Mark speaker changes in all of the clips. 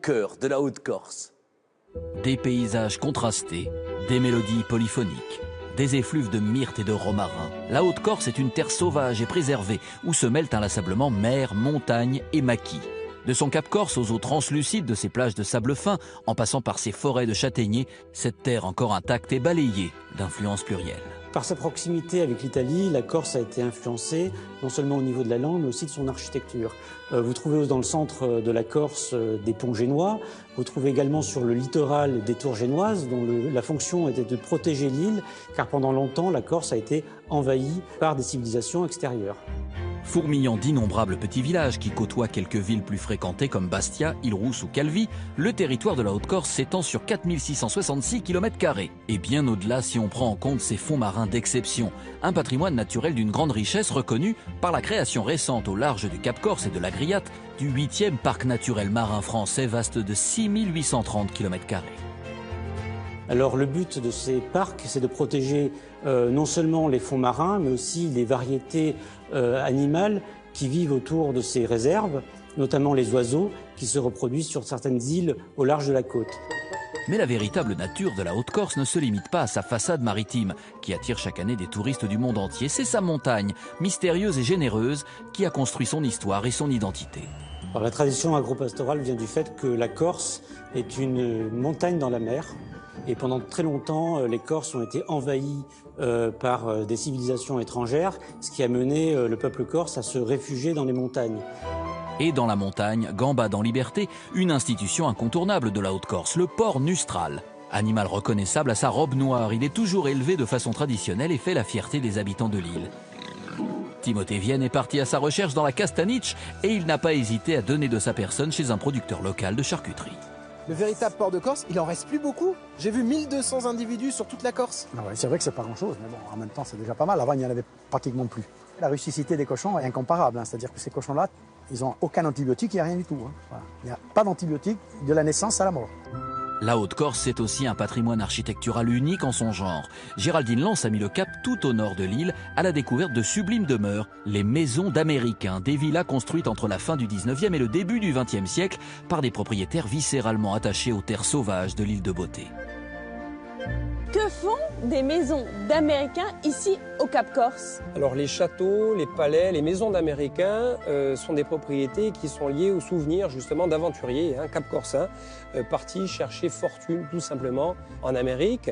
Speaker 1: cœur de la Haute-Corse.
Speaker 2: Des paysages contrastés, des mélodies polyphoniques, des effluves de myrte et de romarin. La Haute-Corse est une terre sauvage et préservée où se mêlent inlassablement mer, montagne et maquis. De son Cap Corse aux eaux translucides de ses plages de sable fin, en passant par ses forêts de châtaigniers, cette terre encore intacte est balayée d'influences plurielles.
Speaker 3: Par sa proximité avec l'Italie, la Corse a été influencée non seulement au niveau de la langue, mais aussi de son architecture. Vous trouvez dans le centre de la Corse des ponts génois. Vous trouvez également sur le littoral des tours génoises, dont la fonction était de protéger l'île, car pendant longtemps, la Corse a été envahie par des civilisations extérieures.
Speaker 2: Fourmillant d'innombrables petits villages qui côtoient quelques villes plus fréquentées comme Bastia, Île-Rousse ou Calvi, le territoire de la Haute-Corse s'étend sur 4666 km². Et bien au-delà si on prend en compte ses fonds marins d'exception, un patrimoine naturel d'une grande richesse reconnu par la création récente au large du Cap Corse et de l'Agriate du 8e parc naturel marin français vaste de 6830 km².
Speaker 3: Alors le but de ces parcs, c'est de protéger non seulement les fonds marins, mais aussi les variétés animales qui vivent autour de ces réserves, notamment les oiseaux qui se reproduisent sur certaines îles au large de la côte.
Speaker 2: Mais la véritable nature de la Haute-Corse ne se limite pas à sa façade maritime, qui attire chaque année des touristes du monde entier. C'est sa montagne, mystérieuse et généreuse, qui a construit son histoire et son identité.
Speaker 3: Alors, la tradition agropastorale vient du fait que la Corse est une montagne dans la mer. Et pendant très longtemps, les Corses ont été envahis par des civilisations étrangères, ce qui a mené le peuple corse à se réfugier dans les montagnes.
Speaker 2: Et dans la montagne, gambade en liberté, une institution incontournable de la Haute-Corse, le porc nustral. Animal reconnaissable à sa robe noire, il est toujours élevé de façon traditionnelle et fait la fierté des habitants de l'île. Timothée Vienne est parti à sa recherche dans la Castaniche et il n'a pas hésité à donner de sa personne chez un producteur local de charcuterie.
Speaker 4: Le véritable porc de Corse, il en reste plus beaucoup. J'ai vu 1200 individus sur toute la Corse.
Speaker 5: Ah ouais, c'est vrai que c'est pas grand-chose, mais bon, en même temps, c'est déjà pas mal. Avant, il n'y en avait pratiquement plus. La rusticité des cochons est incomparable, hein. C'est-à-dire que ces cochons-là, ils n'ont aucun antibiotique, il n'y a rien du tout. Hein. Voilà. Il n'y a pas d'antibiotique de la naissance à la mort.
Speaker 2: La Haute-Corse, c'est aussi un patrimoine architectural unique en son genre. Géraldine Lance a mis le cap tout au nord de l'île à la découverte de sublimes demeures, les maisons d'Américains, des villas construites entre la fin du 19e et le début du 20e siècle par des propriétaires viscéralement attachés aux terres sauvages de l'île de Beauté.
Speaker 6: Que font des maisons d'Américains ici au Cap Corse?
Speaker 7: Alors les châteaux, les palais, les maisons d'Américains sont des propriétés qui sont liées aux souvenirs justement d'aventuriers cap-corsins partis chercher fortune tout simplement en Amérique.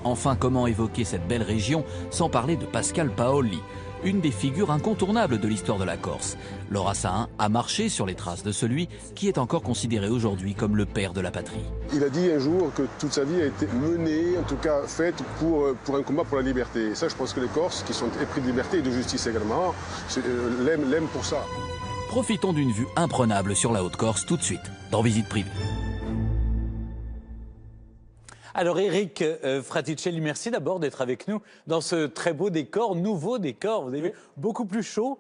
Speaker 2: Enfin, comment évoquer cette belle région sans parler de Pascal Paoli, une des figures incontournables de l'histoire de la Corse. Laura Sahin a marché sur les traces de celui qui est encore considéré aujourd'hui comme le père de la patrie.
Speaker 8: Il a dit un jour que toute sa vie a été menée, en tout cas faite pour un combat pour la liberté. Et ça, je pense que les Corses, qui sont épris de liberté et de justice également, l'aiment pour ça.
Speaker 2: Profitons d'une vue imprenable sur la Haute-Corse tout de suite, dans Visite Privée.
Speaker 1: Alors Eric Fraticelli, merci d'abord d'être avec nous dans ce très beau décor, nouveau décor, vous avez vu, beaucoup plus chaud.